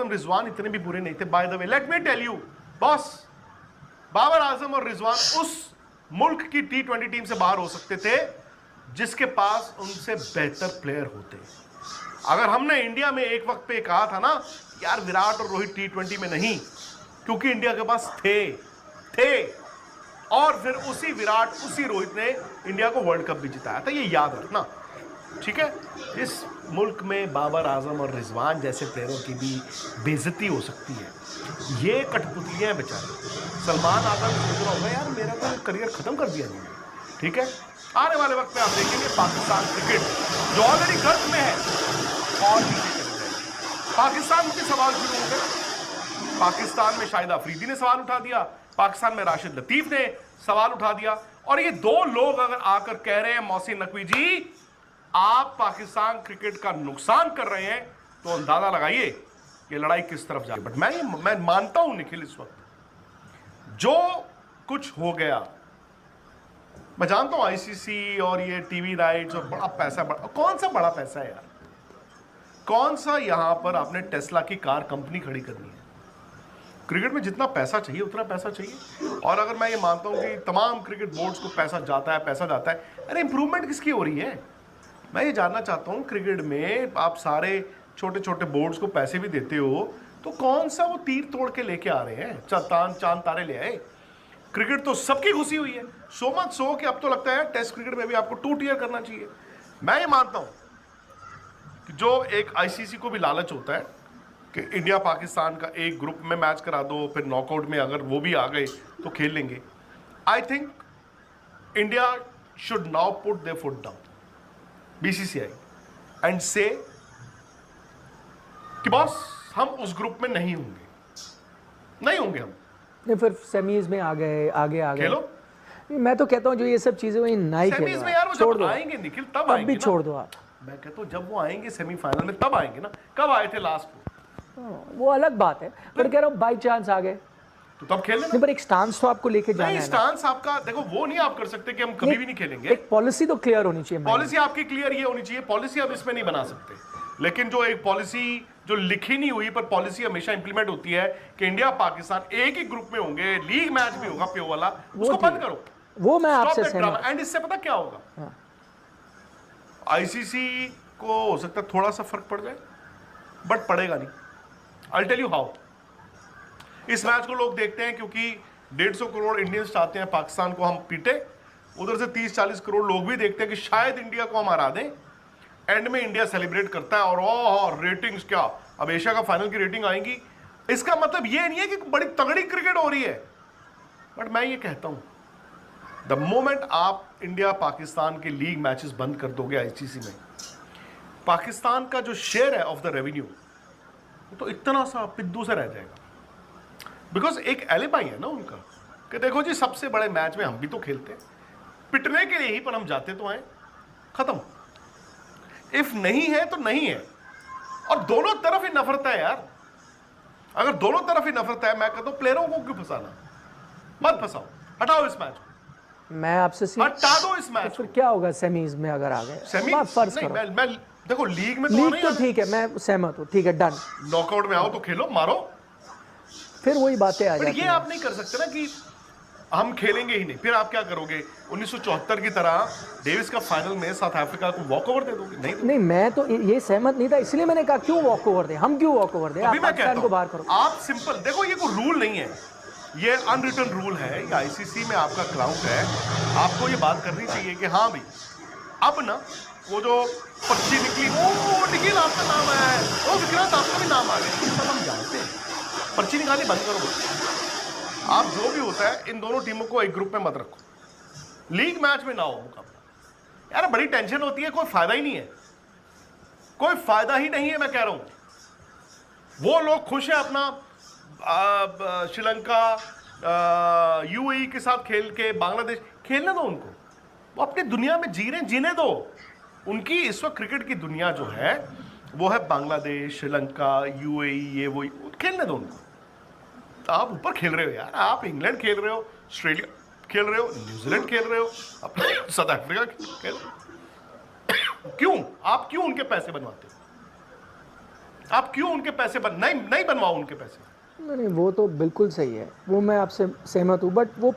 आजम रिजवान इतने भी बुरे नहीं थे। By the way let me tell you boss, Babar Azam और रिजवान उस मुल्क की T20 टीम से बाहर हो सकते थे जिसके पास उनसे बेहतर प्लेयर होते। अगर हमने इंडिया में एक वक्त पे कहा था ना यार विराट और रोहित T20 में नहीं, क्योंकि इंडिया के पास थे और फिर उसी विराट उसी रोहित ने इंडिया को वर्ल्ड कप भी जिताया था, ये याद रखना, ठीक है। इस मुल्क में बाबर आजम और रिजवान जैसे प्लेयरों की भी बेइज्जती हो सकती है। ये कठपुतलियां बेचारे। सलमान आजम सोच रहा होगा यार मेरा तो करियर खत्म कर दिया नहीं, ठीक है। आने वाले वक्त में आप देखेंगे पाकिस्तान क्रिकेट जो ऑलरेडी गर्त में है और नीचे चली जाएगी। पाकिस्तान के सवाल शुरू हो गए। पाकिस्तान में शाहिद अफरीदी ने सवाल उठा दिया, पाकिस्तान में राशिद लतीफ ने सवाल उठा दिया, और ये दो लोग अगर आकर कह रहे हैं मोहसिन नकवी जी आप पाकिस्तान क्रिकेट का नुकसान कर रहे हैं, तो अंदाजा लगाइए ये लड़ाई किस तरफ जा रही है। बट मैं मानता हूं निखिल, इस वक्त जो कुछ हो गया, मैं जानता हूं आईसीसी और ये टीवी राइट्स और बड़ा पैसा, कौन सा बड़ा पैसा है यार, कौन सा यहां पर आपने टेस्ला की कार कंपनी खड़ी करनी है। क्रिकेट में जितना पैसा चाहिए उतना पैसा चाहिए। और अगर मैं ये मानता हूं कि तमाम क्रिकेट बोर्ड्स को पैसा जाता है, अरे इंप्रूवमेंट किसकी हो रही है। मैं ये जानना चाहता हूं क्रिकेट में आप सारे छोटे छोटे बोर्ड्स को पैसे भी देते हो, तो कौन सा वो तीर तोड़ के लेके आ रहे हैं, चांद तारे ले आए। क्रिकेट तो सबकी घुसी हुई है, सो मच सो कि अब तो लगता है टेस्ट क्रिकेट में भी आपको 2 टियर करना चाहिए। मैं ये मानता हूं कि जो एक आईसीसी को भी लालच होता है कि इंडिया पाकिस्तान का एक ग्रुप में मैच करा दो, फिर नॉकआउट में अगर वो भी आ गए तो खेल लेंगे। I think India should now put there foot down, BCCI, and से कि बॉस हम उस ग्रुप में नहीं होंगे हम। नहीं फिर सेमीज में आगे आ गए खेलो। मैं तो कहता हूँ जो ये सब चीजें वही नहीं खेलो, सेमीज में यार वो छोड़ जब दो, आएंगे निखिल तब आएंगे भी ना। छोड़ दो आप। मैं कहता हूँ जब वो आएंगे सेमीफाइनल में तब आएंगे ना, कब आए थे लास्ट को, वो अलग बात है, पर कह रहा हूँ बाई चांस आ गए तो तब खेल लेना। नहीं, पर एक स्टांस तो आपको लेके जाना है ना। स्टांस आपका देखो, वो नहीं आप कर सकते कि हम कभी भी नहीं खेलेंगे। एक पॉलिसी तो क्लियर होनी चाहिए। पॉलिसी आपकी क्लियर ये होनी चाहिए, पॉलिसी आप इसमें नहीं बना सकते, लेकिन जो एक पॉलिसी जो लिखी नहीं हुई पर पॉलिसी हमेशा इंप्लीमेंट होती है कि इंडिया पाकिस्तान एक ही ग्रुप में होंगे, लीग मैच भी होगा प्यो वाला, उसको बंद करो। वो मैं आपसे सहमत। एंड इससे पता क्या होगा, आईसीसी को हो सकता है थोड़ा सा फर्क पड़ जाए, बट पड़ेगा नहीं। I tell you how. इस मैच को लोग देखते हैं क्योंकि 150 करोड़ इंडियंस चाहते हैं पाकिस्तान को हम पीटे, उधर से 30-40 करोड़ लोग भी देखते हैं कि शायद इंडिया को हम हरा दें। एंड में इंडिया सेलिब्रेट करता है और ओह रेटिंग्स क्या, अब एशिया का फाइनल की रेटिंग आएंगी। इसका मतलब ये नहीं है कि बड़ी तगड़ी क्रिकेट हो रही है, बट मैं ये कहता हूं द मोमेंट आप इंडिया पाकिस्तान के लीग मैचेस बंद कर दोगे आईसीसी में, पाकिस्तान का जो शेयर है ऑफ द रेवेन्यू तो इतना सा पिद्दू से रह जाएगा। बिकॉज एक एलिबाई है ना उनका कि देखो जी सबसे बड़े मैच में हम भी तो खेलते हैं, पिटने के लिए ही पर हम जाते तो आए, खत्म। इफ नहीं है तो नहीं है, और दोनों तरफ ही नफरत है यार। अगर दोनों तरफ ही नफरत है, मैं कहता हूं प्लेयरों को क्यों फंसाना, मत फंसाओ, हटाओ इस मैच को, मैं आपसे हटा दो इस मैच। तो फिर क्या होगा सेमीज में अगर आ गए? सेमी फर्ज करो मैं देखो लीग में लीग तो ठीक है, मैं सहमत हूं, ठीक है डन। नॉकआउट में आओ तो खेलो, मारो, फिर वही बातें आ जाती ये आप नहीं कर सकते ना कि हम खेलेंगे ही नहीं। फिर आप क्या करोगे 1974 की तरह डेविस का फाइनल में साउथ अफ्रीका को वॉक ओवर दे दोगे? नहीं, मैं तो ये सहमत नहीं था, इसलिए मैंने कहा क्यों वॉक ओवर दे, हम क्यों वॉक ओवर दे, आप पाकिस्तान को बाहर करो। आप सिंपल देखो, ये कोई रूल नहीं है, ये अनरिटन रूल है, ये आईसीसी में आपका क्राउड है, आपको ये बात करनी चाहिए कि हाँ भाई अब ना वो जो पर्ची निकली, वो निखिल आपका नाम आया है, वो विक्रांत आपका भी नाम आ गया, ये सब हम जानते हैं, पर्ची निकाली बंद करो। आप जो भी होता है इन दोनों टीमों को एक ग्रुप में मत रखो, लीग मैच में ना हो मुकाबला। यार बड़ी टेंशन होती है, कोई फायदा ही नहीं है, कोई फायदा ही नहीं है। मैं कह रहा हूं वो लोग खुश है अपना श्रीलंका यूएई के साथ खेल के, बांग्लादेश खेलने दो उनको, वो अपनी दुनिया में जीने दो। उनकी इस वक्त क्रिकेट की दुनिया जो है वो है बांग्लादेश, श्रीलंका, यूएई, ये वो खेलने दो उनको। तो आप ऊपर खेल रहे हो यार, आप इंग्लैंड खेल रहे हो, ऑस्ट्रेलिया खेल रहे हो, न्यूजीलैंड खेल रहे हो, अपने साउथ अफ्रीका खेल रहे हो। क्यों आप क्यों उनके पैसे बनवाते हो? आप क्यों उनके पैसे नहीं बनवाओ उनके पैसे? नहीं नहीं, वो तो बिल्कुल सही है, वो मैं आपसे सहमत हूँ, बट वो